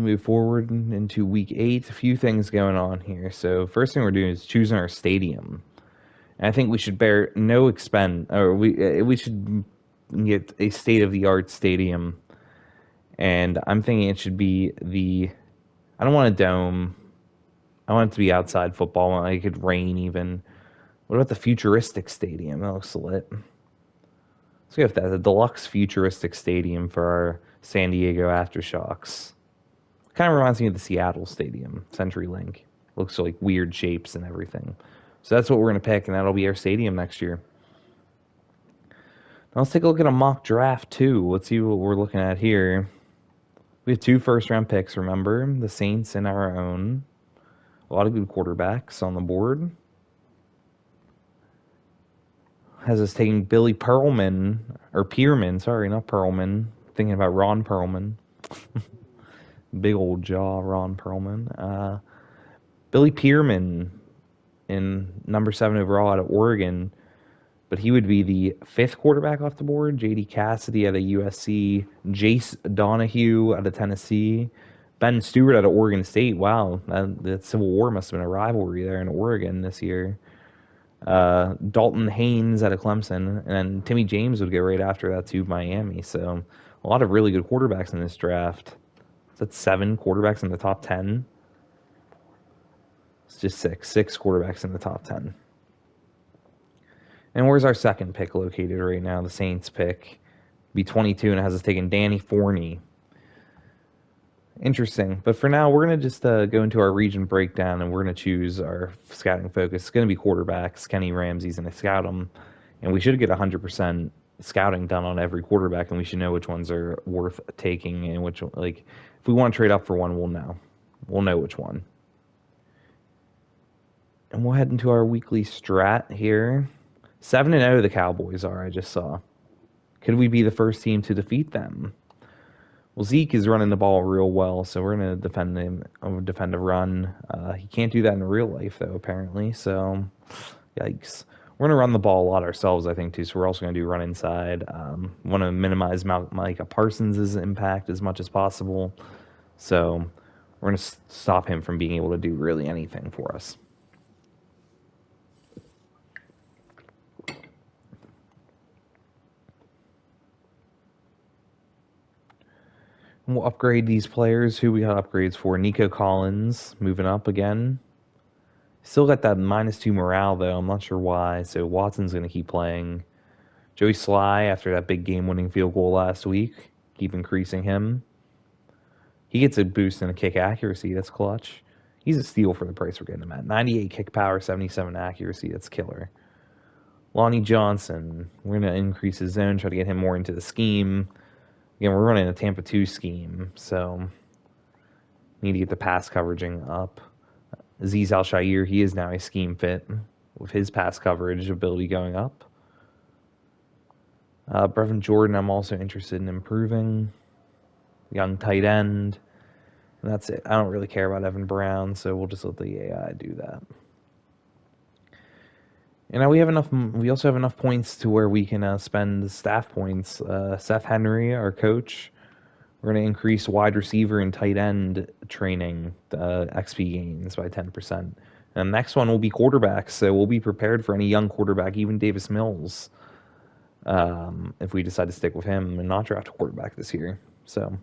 move forward into week 8. A few things going on here. So first thing we're doing is choosing our stadium. And I think we should bear no expense, or we should get a state-of-the-art stadium. And I'm thinking it should be I don't want a dome. I want it to be outside football. Like it could rain even. What about the futuristic stadium? That looks lit. So we have that, the deluxe futuristic stadium for our San Diego Aftershocks. Kind of reminds me of the Seattle Stadium, CenturyLink. Looks like weird shapes and everything. So that's what we're going to pick, and that'll be our stadium next year. Now let's take a look at a mock draft, too. Let's see what we're looking at here. We have 2 first-round picks, remember? The Saints and our own. A lot of good quarterbacks on the board. Has us taking Billy Pearlman, or Pearman, sorry, not Pearlman. Thinking about Ron Perlman. Big old jaw, Ron Perlman. Billy Pearman in number 7 overall out of Oregon. But he would be the 5th quarterback off the board. J.D. Cassidy out of USC. Jace Donahue out of Tennessee. Ben Stewart out of Oregon State. Wow, that Civil War must have been a rivalry there in Oregon this year. Dalton Haynes out of Clemson. And then Timmy James would go right after that to Miami. So a lot of really good quarterbacks in this draft. Is that 7 quarterbacks in the top 10? It's just 6. 6 quarterbacks in the top 10. And where's our second pick located right now? The Saints pick. Be 22, and it has us taking Danny Forney. Interesting. But for now, we're going to just go into our region breakdown, and we're going to choose our scouting focus. It's going to be quarterbacks. Kenny Ramsey's going to scout them. And we should get 100% scouting done on every quarterback, and we should know which ones are worth taking and which, like, if we want to trade up for one, we'll know. We'll know which one. And we'll head into our weekly strat here. 7-0 the Cowboys are, I just saw. Could we be the first team to defeat them? Well, Zeke is running the ball real well, so we're going to defend him, defend a run. He can't do that in real life, though, apparently, so yikes. We're going to run the ball a lot ourselves, I think, too, so we're also going to do run inside. Want to minimize Micah Parsons' impact as much as possible, so we're going to stop him from being able to do really anything for us. We'll upgrade these players. Who we got upgrades for? Nico Collins, moving up again. Still got that -2 morale, though. I'm not sure why. So Watson's going to keep playing. Joey Sly, after that big game-winning field goal last week, keep increasing him. He gets a boost in a kick accuracy. That's clutch. He's a steal for the price we're getting him at. 98 kick power, 77 accuracy. That's killer. Lonnie Johnson. We're going to increase his zone, try to get him more into the scheme. Again, we're running a Tampa 2 scheme, so need to get the pass coveraging up. Azeez Al-Shaair, he is now a scheme fit with his pass coverage ability going up. Brevin Jordan, I'm also interested in improving. Young tight end. And that's it. I don't really care about Evan Brown, so we'll just let the AI do that. And now we also have enough points to where we can spend staff points. Seth Henry, our coach, we're going to increase wide receiver and tight end training XP gains by 10%. And the next one will be quarterbacks, so we'll be prepared for any young quarterback, even Davis Mills, if we decide to stick with him and not draft a quarterback this year. So,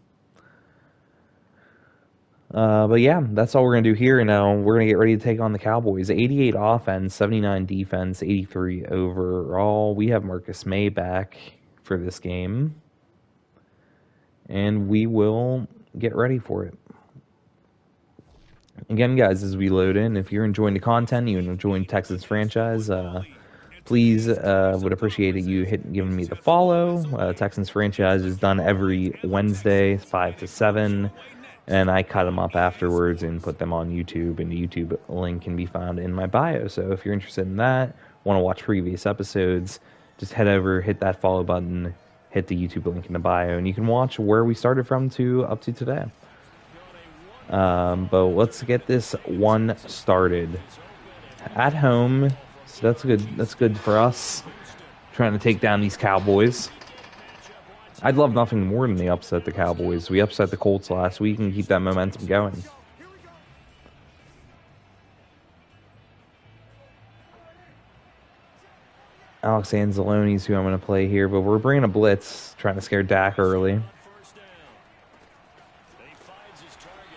but yeah, that's all we're going to do here. Now we're going to get ready to take on the Cowboys. 88 offense, 79 defense, 83 overall. We have Marcus May back for this game. And we will get ready for it. Again, guys, as we load in, if you're enjoying the content, you're enjoying Texans franchise, please would appreciate it you giving me the follow. Texans franchise is done every Wednesday, 5 to 7. And I cut them up afterwards and put them on YouTube, and the YouTube link can be found in my bio. So if you're interested in that, want to watch previous episodes, just head over, hit that follow button, hit the YouTube link in the bio, and you can watch where we started from to up to today. But let's get this one started. At home, so that's good for us. Trying to take down these Cowboys. I'd love nothing more than they upset the Cowboys. We upset the Colts last week and keep that momentum going. Alex Anzalone's who I'm going to play here, but we're bringing a blitz, trying to scare Dak early.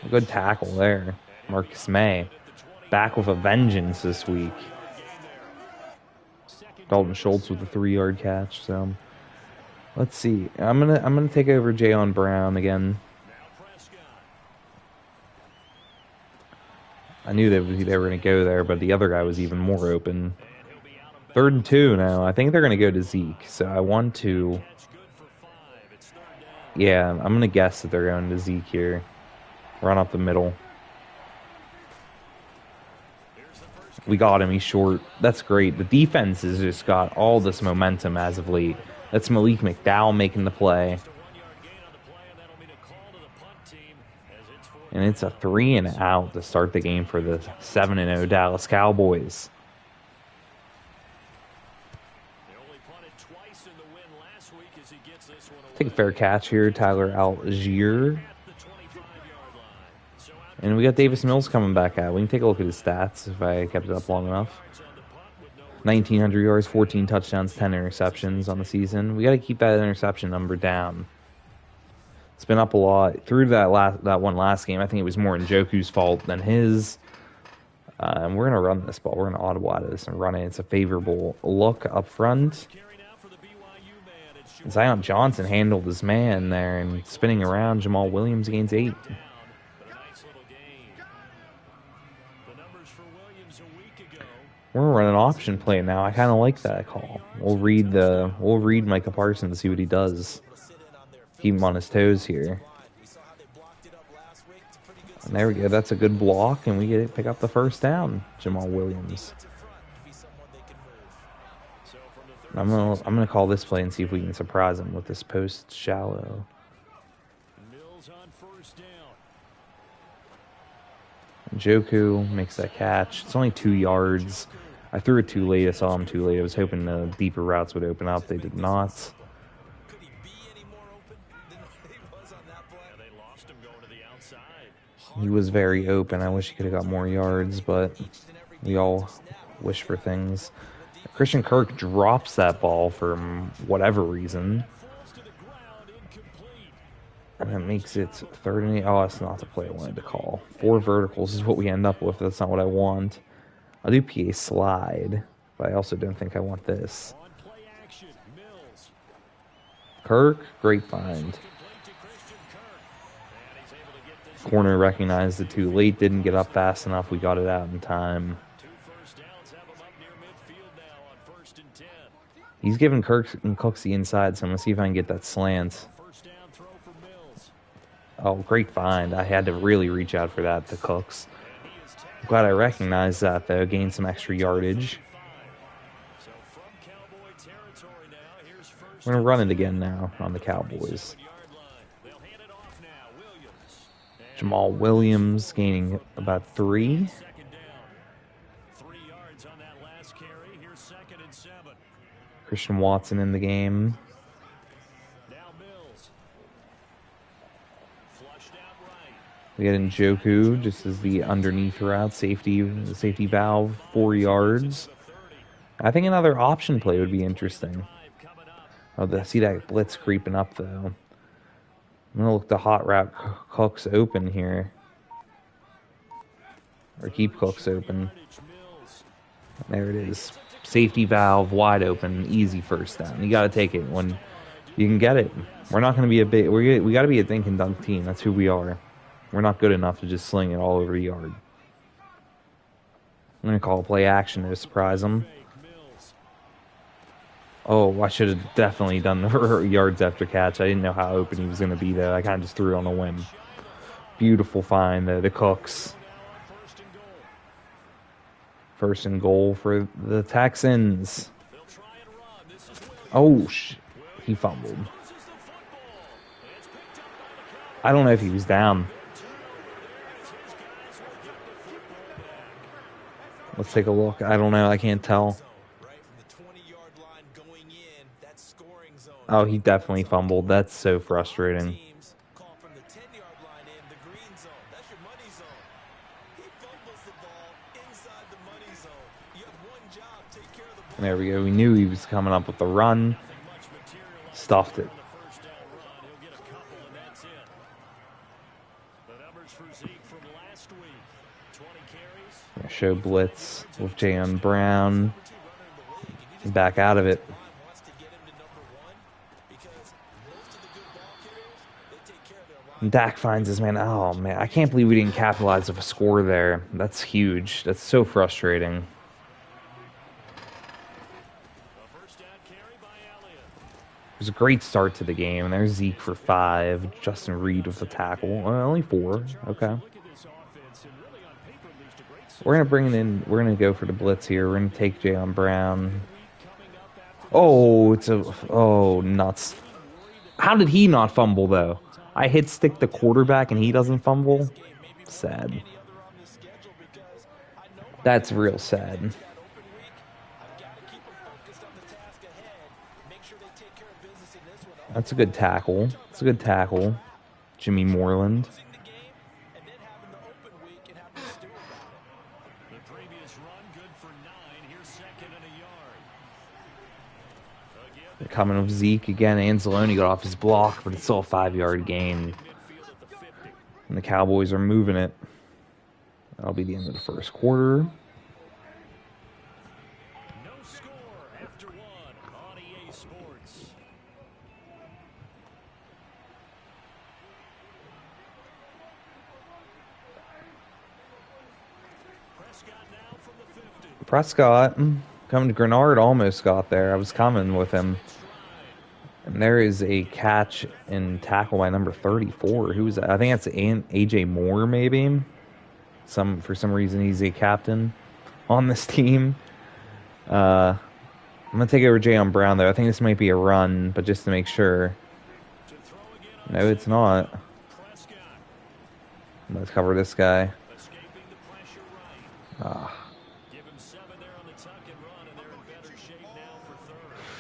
A good tackle there. Marcus May back with a vengeance this week. Dalton Schultz with a 3-yard catch. So let's see. I'm gonna take over Jayon Brown again. I knew they were gonna go there, but the other guy was even more open. 3rd and 2 now. I think they're gonna go to Zeke. So I want to. Yeah, I'm gonna guess that they're going to Zeke here. Run up the middle. We got him. He's short. That's great. The defense has just got all this momentum as of late. That's Malik McDowell making the play. And it's a 3-and-out to start the game for the 7-0 Dallas Cowboys. Take a fair catch here. Tyler Algier. And we got Davis Mills coming back out. We can take a look at his stats if I kept it up long enough. 1,900 yards, 14 touchdowns, 10 interceptions on the season. We got to keep that interception number down. It's been up a lot. Through that one last game, I think it was more Njoku's fault than his. And we're going to run this ball. We're going to audible out of this and run it. It's a favorable look up front. Zion Johnson handled his man there and spinning around. Jamal Williams gains 8. We're running option play now. I kind of like that call. We'll read Micah Parsons, see what he does. Keep him on his toes here. And there we go. That's a good block, and we pick up the first down. Jamal Williams. I'm gonna call this play and see if we can surprise him with this post shallow. Njoku makes that catch. It's only 2 yards. I threw it too late. I saw him too late. I was hoping the deeper routes would open up. They did not. He was very open. I wish he could have got more yards, but we all wish for things. Christian Kirk drops that ball for whatever reason. And it makes it 3rd and 8. Oh, that's not the play I wanted to call. 4 verticals is what we end up with. That's not what I want. I'll do PA slide, but I also don't think I want this. Kirk, great find. Corner recognized it too late, didn't get up fast enough. We got it out in time. He's giving Cooks the inside, so I'm going to see if I can get that slant. Oh, great find. I had to really reach out for that to Cooks. I'm glad I recognized that, though. Gained some extra yardage. We're going to run it again now on the Cowboys. Jamal Williams gaining about 3. Christian Watson in the game. We get Njoku just as the underneath route, safety valve, 4 yards. I think another option play would be interesting. Oh, see that blitz creeping up though. I'm gonna look the hot route Cooks open here, or keep Cooks open. There it is. Safety valve wide open, easy first down. You got to take it when you can get it. We're not going to be a big. We got to be a dink and dunk team. That's who we are. We're not good enough to just sling it all over the yard. I'm going to call play action to surprise them. Oh, I should have definitely done the yards after catch. I didn't know how open he was going to be there. I kind of just threw it on a whim. Beautiful find there, the Cooks. 1st and goal for the Texans. Oh, he fumbled. I don't know if he was down. Let's take a look. I don't know. I can't tell. Oh, he definitely fumbled. That's so frustrating. There we go. We knew he was coming up with the run. Stuffed it. Show blitz with Jayon Brown. Back out of it. And Dak finds his man. Oh, man. I can't believe we didn't capitalize with a score there. That's huge. That's so frustrating. It was a great start to the game. There's Zeke for 5. Justin Reed with the tackle. Only 4. Okay. We're going to bring it in. We're going to go for the blitz here. We're going to take Jayon Brown. Oh, oh, nuts. How did he not fumble, though? I hit stick the quarterback and he doesn't fumble? Sad. That's real sad. That's a good tackle. It's a good tackle. Jimmy Moreland. They're coming with Zeke again. Anzalone got off his block, but it's still a 5-yard gain. And the Cowboys are moving it. That'll be the end of the first quarter. Prescott coming to Grenard almost got there. I was coming with him. And there is a catch and tackle by number 34. Who's that? I think that's AJ Moore, maybe. For some reason, he's a captain on this team. I'm going to take over Jayon Brown, though. I think this might be a run, but just to make sure. No, it's not. Let's cover this guy.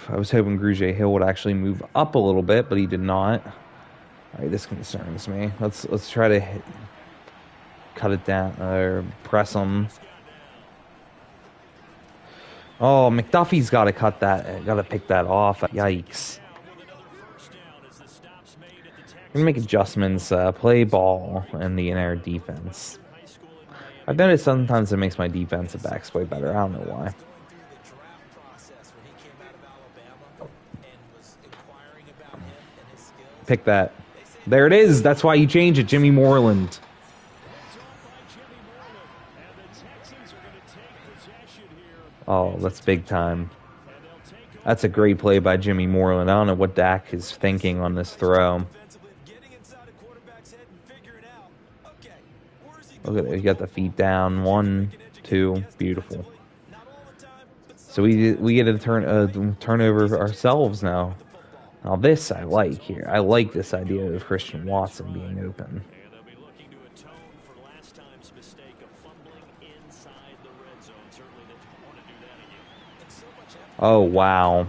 I was hoping Grugier Hill would actually move up a little bit, but he did not. All right, this concerns me. Let's try to cut it down or press him. Oh, McDuffie's got to cut that. Got to pick that off. Yikes. We're gonna make adjustments. Play ball in the inner defense. I've noticed sometimes it makes my defensive backs play better. I don't know why. Pick that. There it is. That's why you change it, Jimmy Moreland. Oh, that's big time. That's a great play by Jimmy Moreland. I don't know what Dak is thinking on this throw. Look at it. You got the feet down. 1, 2. Beautiful. So we get a turnover ourselves now. Now this I like here. I like this idea of Christian Watson being open. Oh, wow.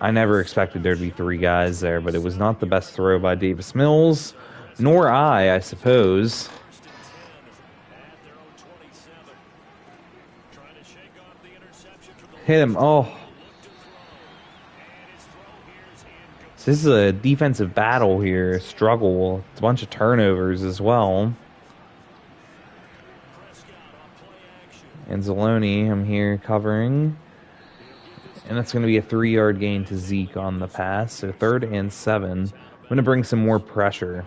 I never expected there to be 3 guys there, but it was not the best throw by Davis Mills, nor I suppose. Hit him. Oh. So this is a defensive battle here. Struggle. It's a bunch of turnovers as well. Anzalone, I'm here covering. And that's going to be a 3-yard gain to Zeke on the pass. So 3rd and 7. I'm going to bring some more pressure.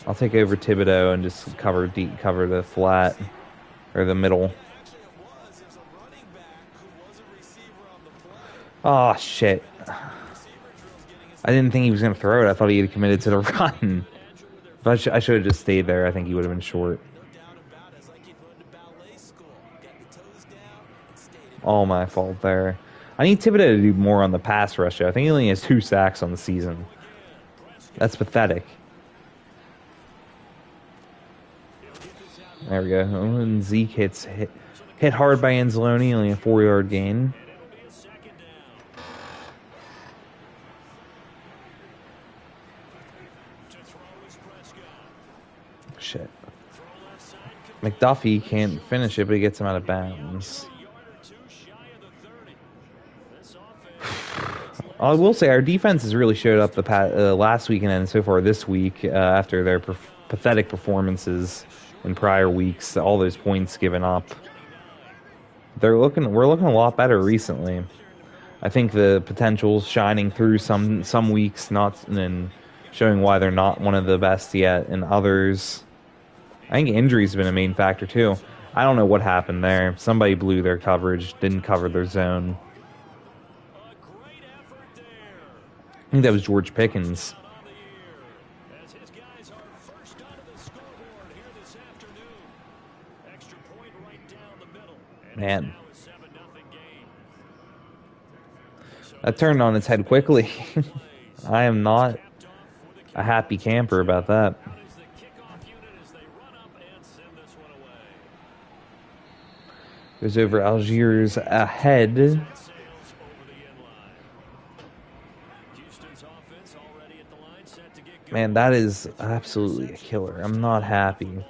I'll take over Thibodeau and just cover the flat or the middle. Oh, shit. I didn't think he was going to throw it. I thought he had committed to the run. But I should have just stayed there. I think he would have been short. All my fault there. I need Thibodeau to do more on the pass rush. I think he only has 2 sacks on the season. That's pathetic. There we go. And Zeke hits Hit hard by Anzalone, only a 4-yard gain. Shit. McDuffie can't finish it, but he gets him out of bounds. I will say our defense has really showed up the last weekend and so far this week after their pathetic performances in prior weeks. All those points given up. We're looking a lot better recently. I think the potential's shining through some weeks, not and showing why they're not one of the best yet. And others, I think injuries have been a main factor too. I don't know what happened there. Somebody blew their coverage, didn't cover their zone. I think that was George Pickens. Man. That turned on its head quickly. I am not a happy camper about that. Goes over Algiers ahead. Man, that is absolutely a killer. I'm not happy.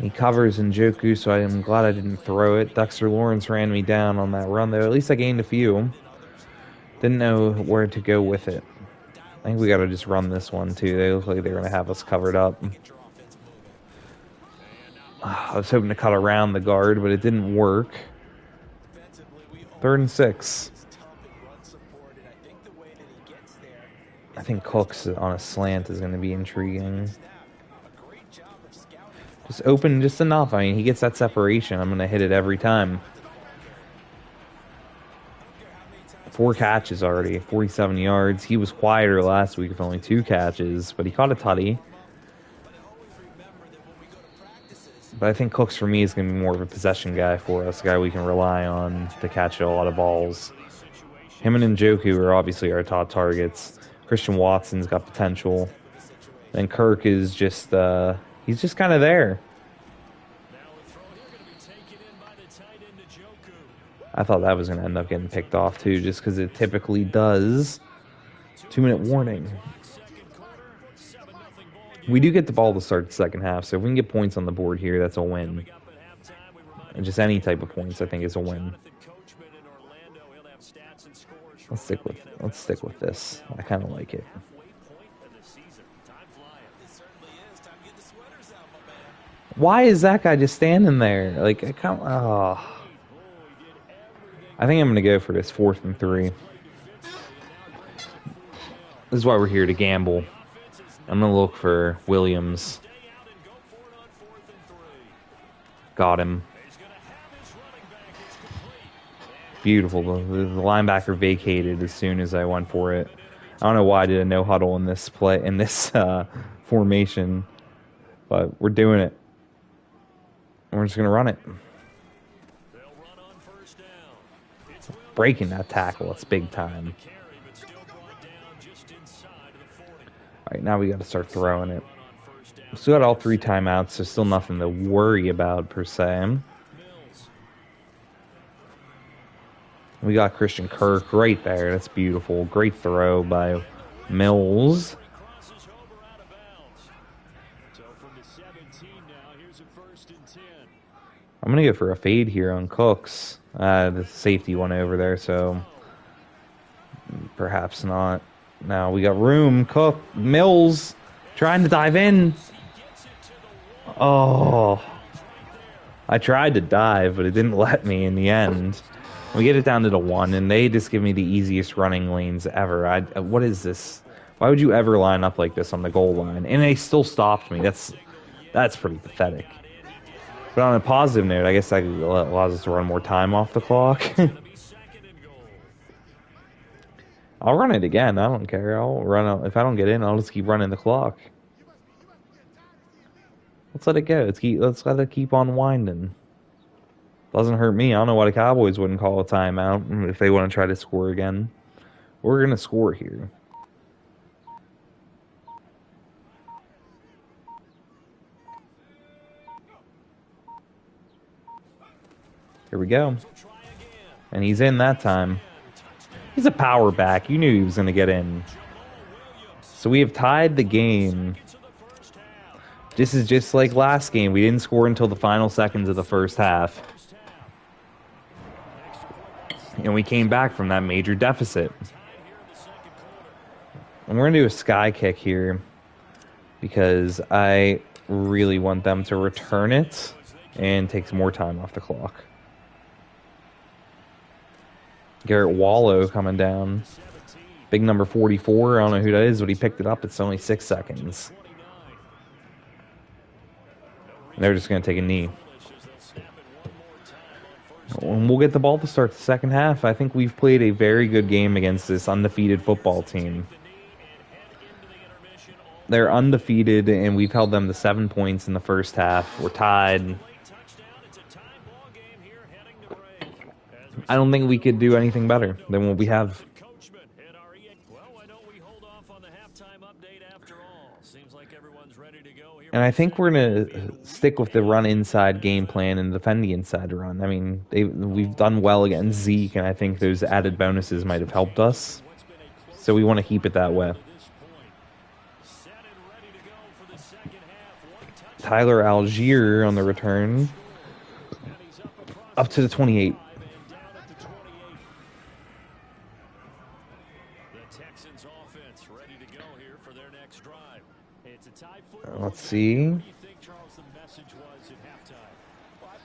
He covers Njoku, so I am glad I didn't throw it. Dexter Lawrence ran me down on that run, though. At least I gained a few. Didn't know where to go with it. I think we got to just run this one, too. They look like they're going to have us covered up. I was hoping to cut around the guard, but it didn't work. 3rd and 6. I think Cooks on a slant is going to be intriguing. Just open just enough. I mean, he gets that separation. I'm going to hit it every time. 4 catches already, 47 yards. He was quieter last week with only 2 catches, but he caught a tutty. But I think Cooks, for me, is going to be more of a possession guy for us, a guy we can rely on to catch a lot of balls. Him and Njoku are obviously our top targets. Christian Watson's got potential. And Kirk is just, he's just kind of there. I thought that was going to end up getting picked off, too, just because it typically does. 2-minute warning. We do get the ball to start the second half, so if we can get points on the board here, that's a win. And just any type of points, I think, is a win. Let's stick with this. I kind of like it. Why is that guy just standing there? Like, I think I'm going to go for this 4th and 3. This is why we're here, to gamble. I'm going to look for Williams. Got him. Beautiful. The linebacker vacated as soon as I went for it. I don't know why I did a no huddle in this formation, but we're doing it. We're just going to run it. Breaking that tackle, it's big time. Alright, now we got to start throwing it. We still got all 3 timeouts, so still nothing to worry about, per se. We got Christian Kirk right there. That's beautiful. Great throw by Mills. I'm going to go for a fade here on Cooks. The safety went over there, so perhaps not. Now we got room. Cook. Mills trying to dive in. Oh. I tried to dive, but it didn't let me in the end. We get it down to the 1, and they just give me the easiest running lanes ever. What is this? Why would you ever line up like this on the goal line? And they still stopped me. That's pretty pathetic. But on a positive note, I guess that allows us to run more time off the clock. I'll run it again. I don't care. I'll run. If I don't get in, I'll just keep running the clock. Let's let it go. Let's let it keep on winding. Doesn't hurt me. I don't know why the Cowboys wouldn't call a timeout if they want to try to score again. We're going to score here. Here we go. And he's in that time. He's a power back. You knew he was going to get in. So we have tied the game. This is just like last game. We didn't score until the final seconds of the first half. And we came back from that major deficit. And we're going to do a sky kick here because I really want them to return it and take some more time off the clock. Garrett Wallow coming down. Big number 44. I don't know who that is, but he picked it up. It's only 6 seconds. And they're just going to take a knee. And we'll get the ball to start the second half. I think we've played a very good game against this undefeated football team. They're undefeated, and we've held them to 7 points in the first half. We're tied. I don't think we could do anything better than what we have. And I think we're going to stick with the run inside game plan and defend the inside run. I mean, we've done well against Zeke, and I think those added bonuses might have helped us. So we want to keep it that way. Tyler Algier on the return. Up to the 28. Let's see.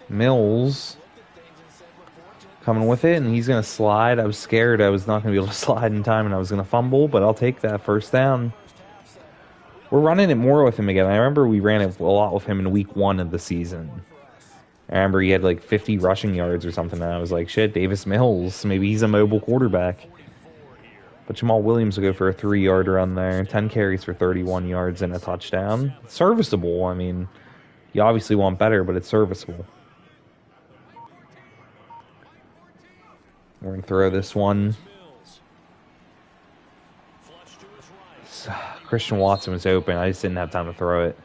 Mills coming with it, and he's going to slide. I was scared I was not going to be able to slide in time, and I was going to fumble, but I'll take that first down. We're running it more with him again. I remember we ran it a lot with him in week 1 of the season. I remember he had like 50 rushing yards or something, and I was like, shit, Davis Mills, maybe he's a mobile quarterback. But Jamal Williams will go for a 3-yard run there. 10 carries for 31 yards and a touchdown. Serviceable. I mean, you obviously want better, but it's serviceable. We're going to throw this one. Christian Watson was open. I just didn't have time to throw it.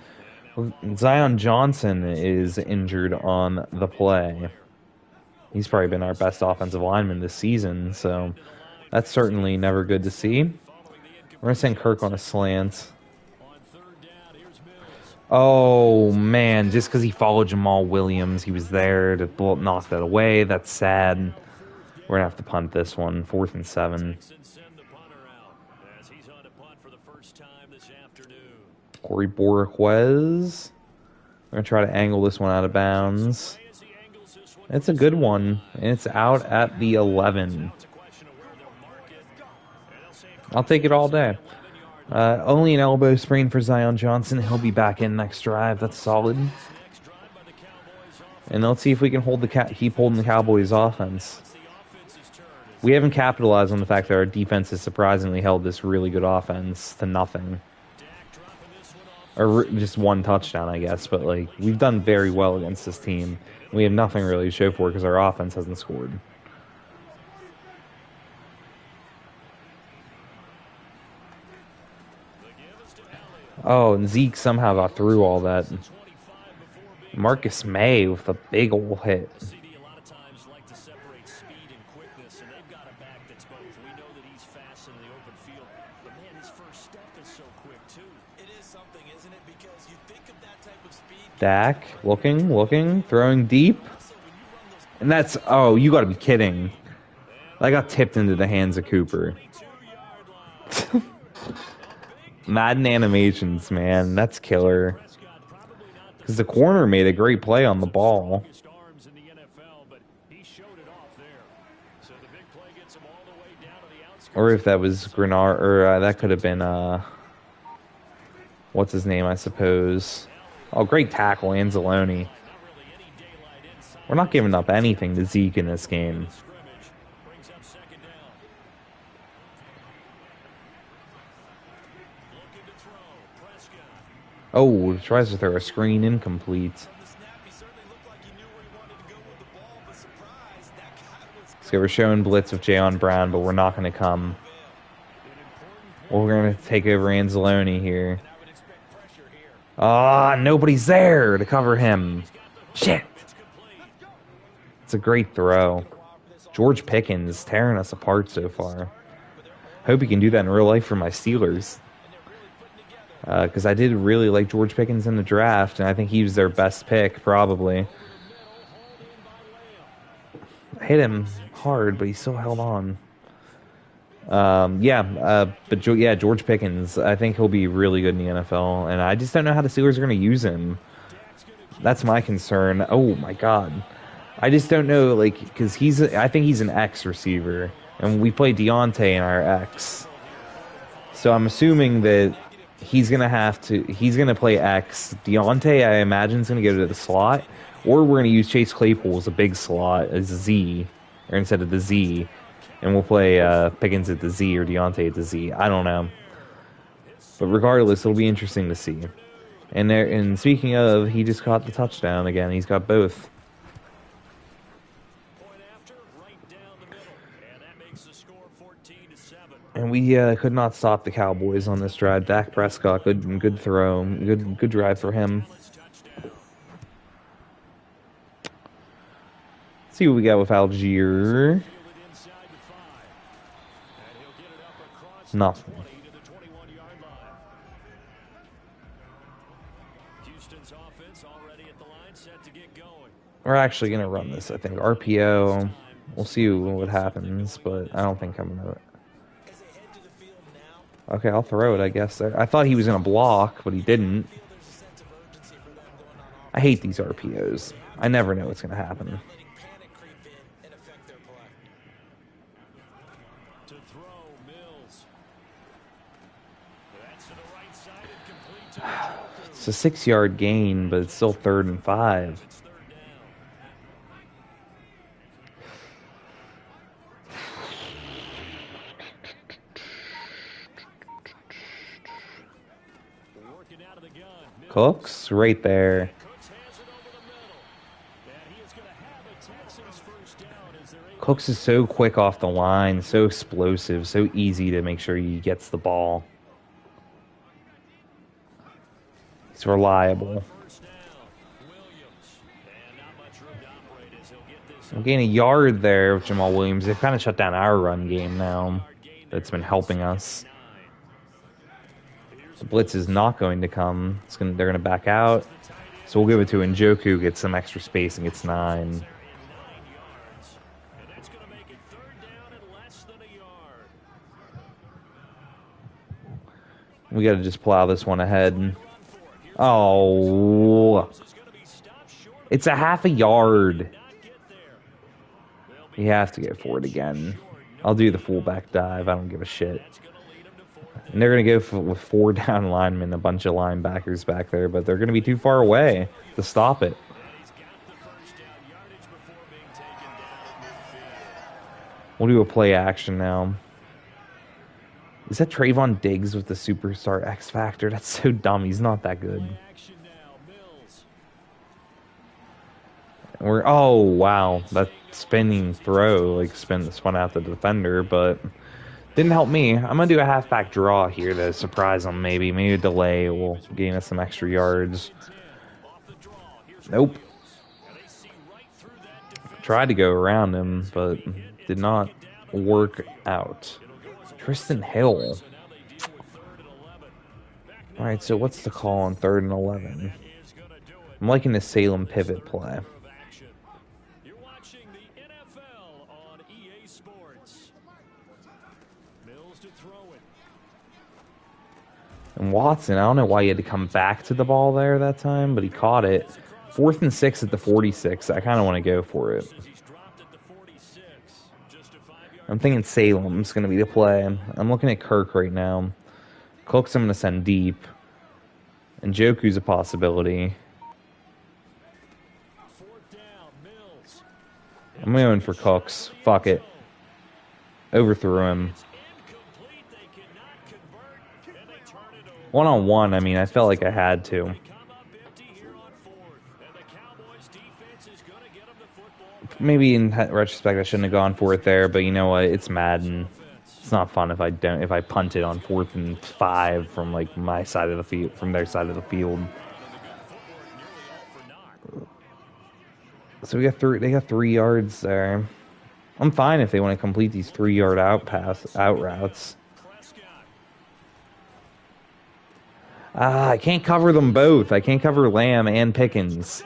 Zion Johnson is injured on the play. He's probably been our best offensive lineman this season, so that's certainly never good to see. We're going to send Kirk on a slant. Oh, man, just because he followed Jamal Williams, he was there to knock that away. That's sad. We're going to have to punt this one. 4th and 7. Corey Boriquez. We're going to try to angle this one out of bounds. It's a good one. And it's out at the 11. I'll take it all day. Only an elbow sprain for Zion Johnson. He'll be back in next drive. That's solid. And let's see if we can keep holding the Cowboys' offense. We haven't capitalized on the fact that our defense has surprisingly held this really good offense to nothing. Or just 1 touchdown, I guess. But like, we've done very well against this team. We have nothing really to show for it because our offense hasn't scored. Oh, and Zeke somehow got through all that. Marcus May with a big ol' hit. Dak, looking, throwing deep. And that's, oh, you gotta be kidding. I got tipped into the hands of Cooper. Madden animations, man, that's killer. Because the corner made a great play on the ball. Or if that was Grenard, or that could have been, what's his name, I suppose. Oh, great tackle, Anzalone. We're not giving up anything to Zeke in this game. Oh, tries to throw a screen incomplete. So we're showing blitz with Jayon Brown, but we're not going to come. We're going to take over Anzalone here. Nobody's there to cover him. Shit. It's a great throw. George Pickens tearing us apart so far. Hope he can do that in real life for my Steelers. Because I did really like George Pickens in the draft, and I think he was their best pick, probably. I hit him hard, but he still held on. Yeah, George Pickens. I think he'll be really good in the NFL, and I just don't know how the Steelers are going to use him. That's my concern. Oh my God, I just don't know, like, because I think he's an X receiver, and we play Deontay in our X. So I'm assuming that he's gonna play X. Deontay, I imagine, is gonna go to the slot, or we're gonna use Chase Claypool as a big slot, as a Z, or instead of the Z. And we'll play Pickens at the Z or Deontay at the Z. I don't know. But regardless, it'll be interesting to see. And speaking of, he just caught the touchdown again. He's got both. And we could not stop the Cowboys on this drive. Dak Prescott, good throw. Good drive for him. Let's see what we got with Algier. Nothing. We're actually going to run this, I think. RPO. We'll see what happens, but I don't think I'm going to. Okay, I'll throw it, I guess. I thought he was going to block, but he didn't. I hate these RPOs. I never know what's going to happen. It's a 6-yard gain, but it's still 3rd and 5. Cooks right there. Cooks is so quick off the line, so explosive, so easy to make sure he gets the ball. He's reliable. I'm gaining a yard there with Jamal Williams. They've kind of shut down our run game now. That's been helping us. The blitz is not going to come. They're going to back out. So we'll give it to Njoku, get some extra space, and gets 9. We got to just plow this one ahead. Oh. It's a half a yard. You have to go for it again. I'll do the fullback dive. I don't give a shit. And they're going to go with 4 down linemen, a bunch of linebackers back there, but they're going to be too far away to stop it. We'll do a play action now. Is that Trayvon Diggs with the superstar X Factor? That's so dumb. He's not that good. Oh, wow. That spinning throw, like, spun out the defender, but didn't help me. I'm going to do a halfback draw here to surprise him, maybe. Maybe a delay will gain us some extra yards. Nope. Tried to go around him, but did not work out. Tristan Hill. All right, so what's the call on 3rd and 11? I'm liking the Salem pivot play. And Watson, I don't know why he had to come back to the ball there that time, but he caught it. 4th and 6 at the 46. I kind of want to go for it. I'm thinking Salem's going to be the play. I'm looking at Kirk right now. Cooks I'm going to send deep. And Njoku's a possibility. I'm going for Cooks. Fuck it. Overthrew him. 1-on-1, I mean, I felt like I had to. Maybe in retrospect I shouldn't have gone for it there, but you know what? It's Madden. It's not fun if I punt it on 4th and 5 from like my side of the field, from their side of the field. So they got 3 yards there. I'm fine if they want to complete these 3 yard out routes. I can't cover them both. I can't cover Lamb and Pickens.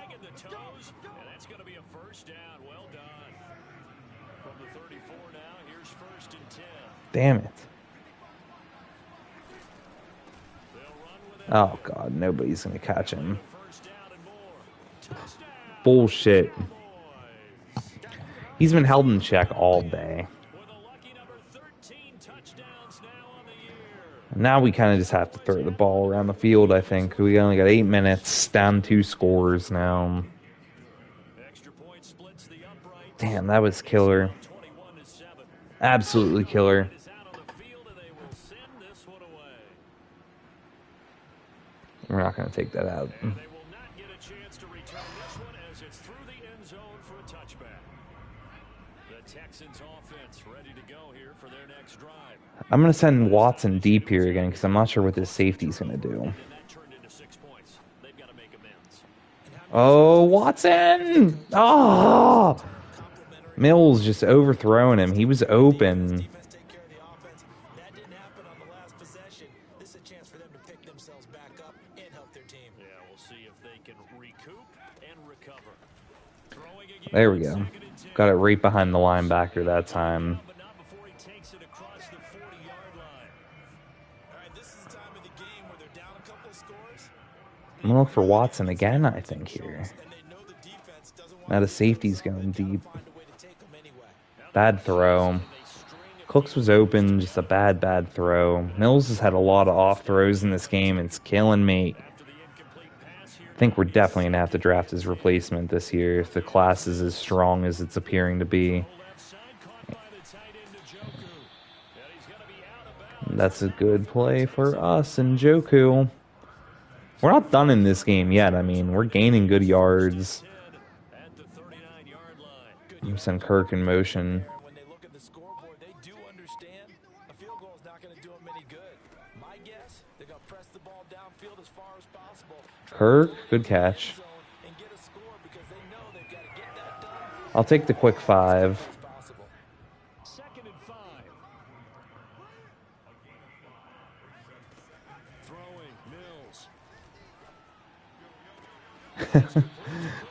Damn it. Oh, God. Nobody's going to catch him. Bullshit. He's been held in check all day. Now we kind of just have to throw the ball around the field, I think. We only got 8 minutes, down 2 scores now. Damn, that was killer. Absolutely killer. We're not going to take that out. I'm going to send Watson deep here again because I'm not sure what this safety's going to do. Oh, Watson! Oh! Mills just overthrowing him. He was open. There we go. Got it right behind the linebacker that time. I'm gonna look for Watson again, I think, here. Now the safety's going deep. Bad throw. Cooks was open, just a bad throw. Mills has had a lot of off throws in this game. It's killing me. I think we're definitely going to have to draft his replacement this year if the class is as strong as it's appearing to be. That's a good play for us and Njoku. We're not done in this game yet. I mean, we're gaining good yards. I'm sending Kirk in motion. Kirk, good catch. I'll take the quick 5.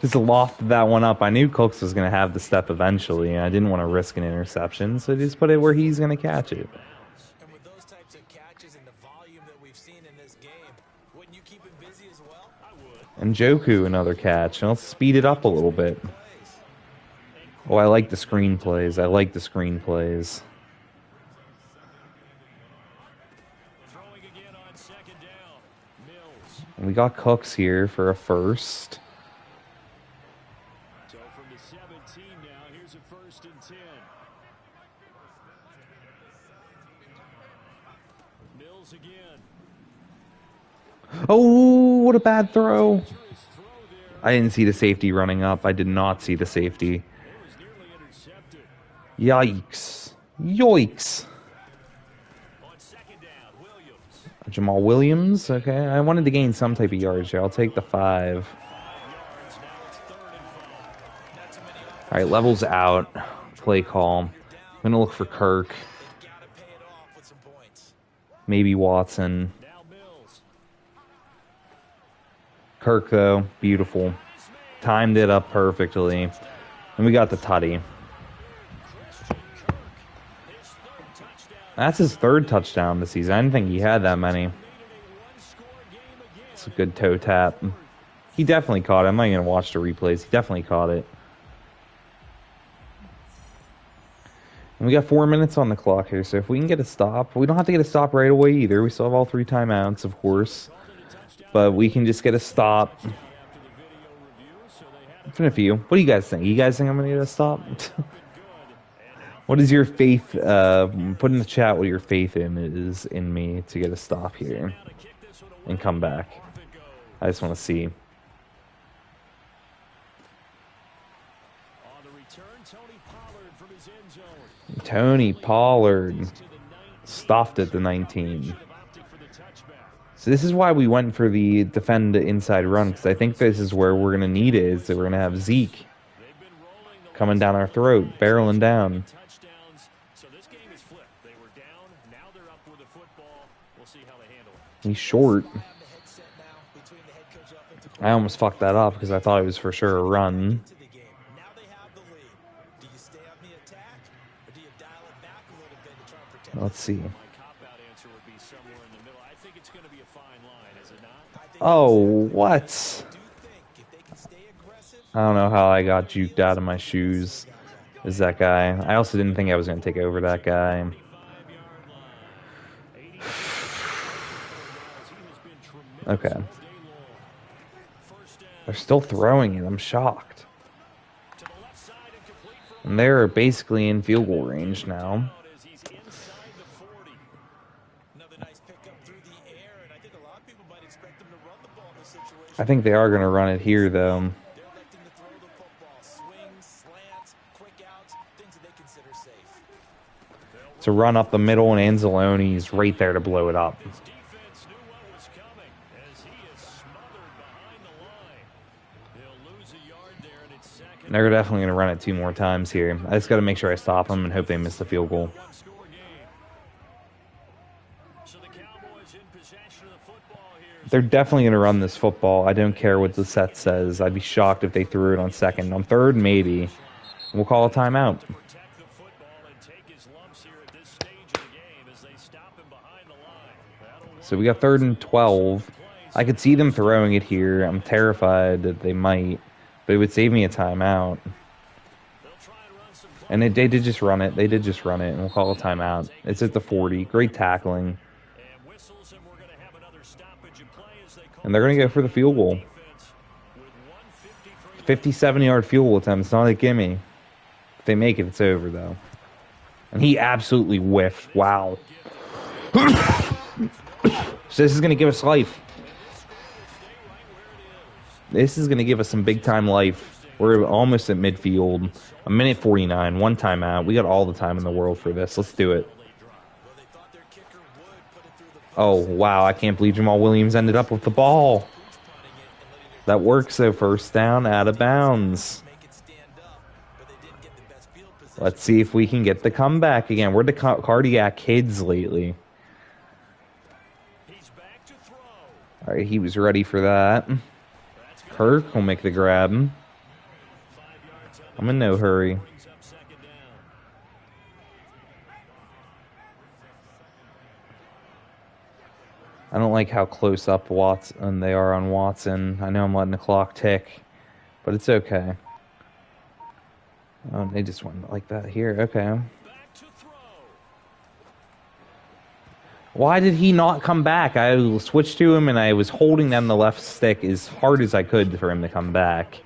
Just lofted that one up. I knew Cooks was going to have the step eventually, and I didn't want to risk an interception, so I just put it where he's going to catch it. And with those types of catches and the volume that we've seen in this game, wouldn't you keep him busy as well? I would. And Njoku, another catch. And let's speed it up a little bit. Oh, I like the screenplays. I like the screenplays. We got Cooks here for a first. So from the 17 now, here's a 1st and 10. Mills again. Oh, what a bad throw. I didn't see the safety running up. I did not see the safety. Yikes. Yoicks. Jamal Williams. Okay, I wanted to gain some type of yards here. I'll take the 5. All right, levels out. Play call. I'm going to look for Kirk. Maybe Watson. Kirk, though, beautiful. Timed it up perfectly. And we got the tutty. That's his 3rd touchdown this season. I didn't think he had that many. It's a good toe tap. He definitely caught it. I'm not going to watch the replays. He definitely caught it. And we got 4 minutes on the clock here, so if we can get a stop. We don't have to get a stop right away either. We still have all 3 timeouts, of course. But we can just get a stop. From a few. What do you guys think? You guys think I'm going to get a stop? What is your faith? Put in the chat what your faith is in me to get a stop here and come back. I just want to see. Tony Pollard stuffed at the 19. So this is why we went for the defend inside run, because I think this is where we're going to need it, is that we're going to have Zeke. coming down our throat, barreling down. Touchdowns. So this game is flipped. They were down. Now they're up with the football. We'll see how they handle it. He's short. I almost fucked that up because I thought it was for sure a run. Now they have the lead. Do you stay on the attack or do you dial it back a little bit to try and protect? Let's see. My cop-out answer would be somewhere in the middle. I think it's going to be a fine line, is it not? Oh, what? Do think if they can stay aggressive, I don't know how I got juked out of my shoes. Is that guy? I also didn't think I was going to take over that guy. 85-yard line. Okay. They're still throwing it. I'm shocked. And they're basically in field goal range now. another nice pickup through the air, and I think a lot of people might expect them to run the ball in this situation. I think they are going to run it here, though. They're electing to throw the football. Swings, slants, quick outs, things that they consider safe. To run up the middle, and Anzalone's right there to blow it up. His defense knew what was coming as he is smothered behind the line. They'll lose a yard there, and it's second. They're definitely going to run it 2 more times here. I just got to make sure I stop them and hope they miss the field goal. One-score game. So the Cowboys in possession of the football here. They're definitely going to run this football. I don't care what the set says. I'd be shocked if they threw it on second. On third, maybe. We'll call a timeout. Protect the football and take his lumps here at this stage of the game as they stop him behind the line. So we got 3rd and 12. I could see them throwing it here. I'm terrified that they might. But it would save me a timeout. And they did just run it. They did just run it. And we'll call a timeout. It's at the 40. Great tackling. And they're going to go for the field goal. 57-yard field goal attempt. It's not a gimme. If they make it, it's over, though. And he absolutely whiffed. Wow. So this is going to give us life. This is going to give us some big-time life. We're almost at midfield. 1:49. 1 timeout. We got all the time in the world for this. Let's do it. Oh, wow. I can't believe Jamal Williams ended up with the ball. That works, though. First down, out of bounds. Let's see if we can get the comeback again. We're the cardiac kids lately. All right, he was ready for that. Kirk will make the grab. I'm in no hurry. I don't like how close up Watson they are on Watson. I know I'm letting the clock tick, but it's okay. Oh, they just went like that here. Okay. Why did he not come back? I switched to him, and I was holding down the left stick as hard as I could for him to come back.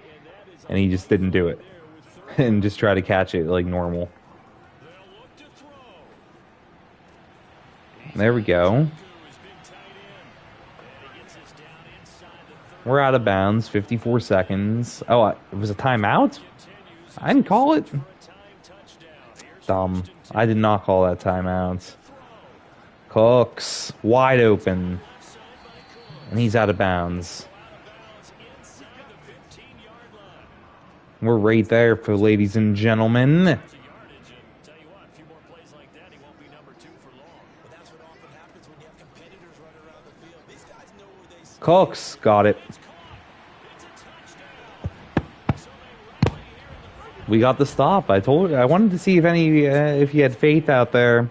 And he just didn't do it. And just try to catch it like normal. There we go. We're out of bounds. 54 seconds. Oh, it was a timeout? I didn't call it. Dumb. I did not call that timeout. Cooks. Wide open. And he's out of bounds. We're right there for ladies and gentlemen. Cooks got it. We got the stop. I wanted to see if you had faith out there.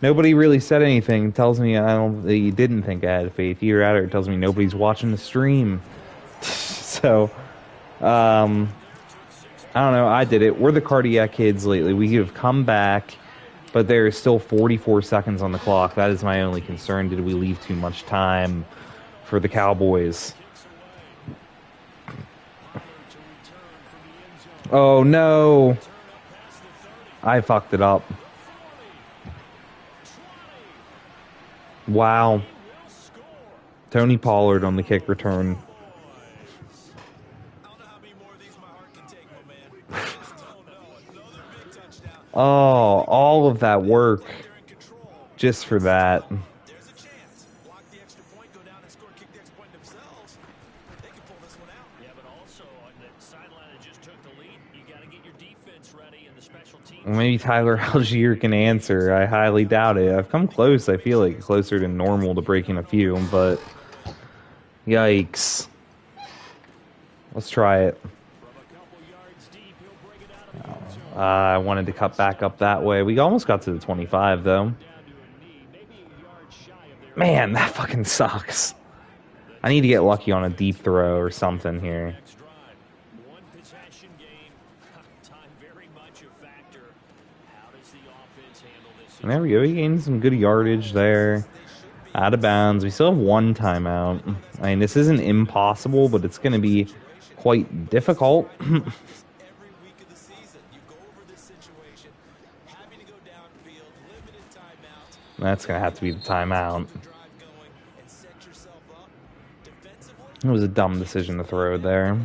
Nobody really said anything. It tells me you didn't think I had faith. Either out, or it tells me nobody's watching the stream. So, I don't know. I did it. We're the cardiac kids lately. We have come back, but there is still 44 seconds on the clock. That is my only concern. Did we leave too much time for the Cowboys? Oh, no. I fucked it up. Wow. Tony Pollard on the kick return. Oh, all of that work just for that. There's a chance. Block the extra point, go down and score, kick the extra point themselves. They can pull this one out. Yeah, but also on the sideline that just took the lead, you got to get your Maybe Tyler Algier can answer. I highly doubt it. I've come close, I feel like, closer than normal to breaking a few, but yikes. Let's try it. I wanted to cut back up that way. We almost got to the 25, though. Man, that fucking sucks. I need to get lucky on a deep throw or something here. And there we go. He gained some good yardage there. Out of bounds. We still have one timeout. I mean, this isn't impossible, but it's going to be quite difficult. That's going to have to be the timeout. It was a dumb decision to throw there.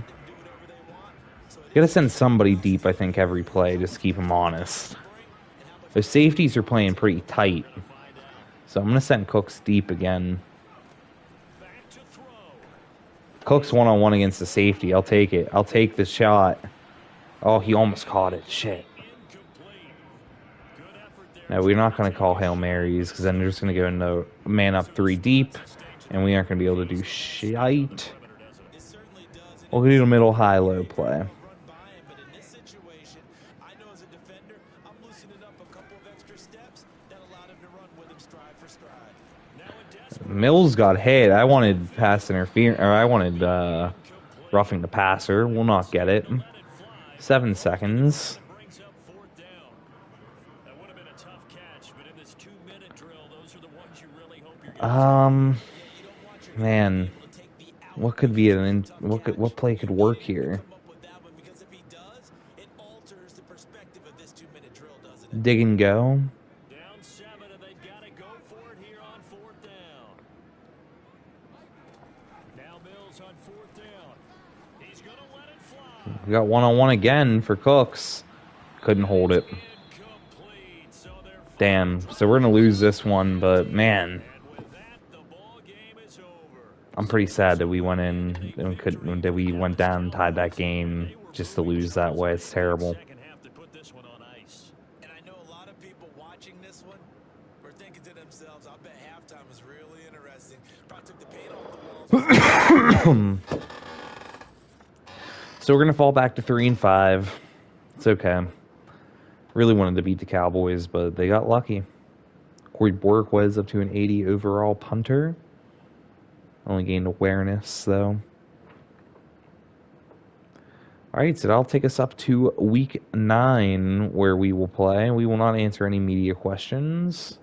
You got to send somebody deep, I think, every play, just to keep them honest. The safeties are playing pretty tight. So I'm going to send Cooks deep again. Cooks one-on-one against the safety. I'll take it. I'll take the shot. Oh, he almost caught it. Shit. No, we're not going to call Hail Marys, because then they're just going to go into man up 3 deep, and we aren't going to be able to do shite. We'll do the middle high-low play. Mills got hit. I wanted pass interference, or I wanted roughing the passer. We'll not get it. 7 seconds. Man, what could be what play could work here? Dig and go. We got one-on-one again for Cooks. Couldn't hold it. Damn. So we're going to lose this one, but man. I'm pretty sad that we went in and that we went down and tied that game just to lose that way. It's terrible. And I know a lot of people watching this one were thinking to themselves, I bet halftime was really interesting. Probably took the paint off the walls. So we're going to fall back to 3-5. It's okay. Really wanted to beat the Cowboys, but they got lucky. Corey Bork was up to an 80 overall punter. Only gained awareness, though. Alright, so that'll take us up to week 9, where we will play. We will not answer any media questions.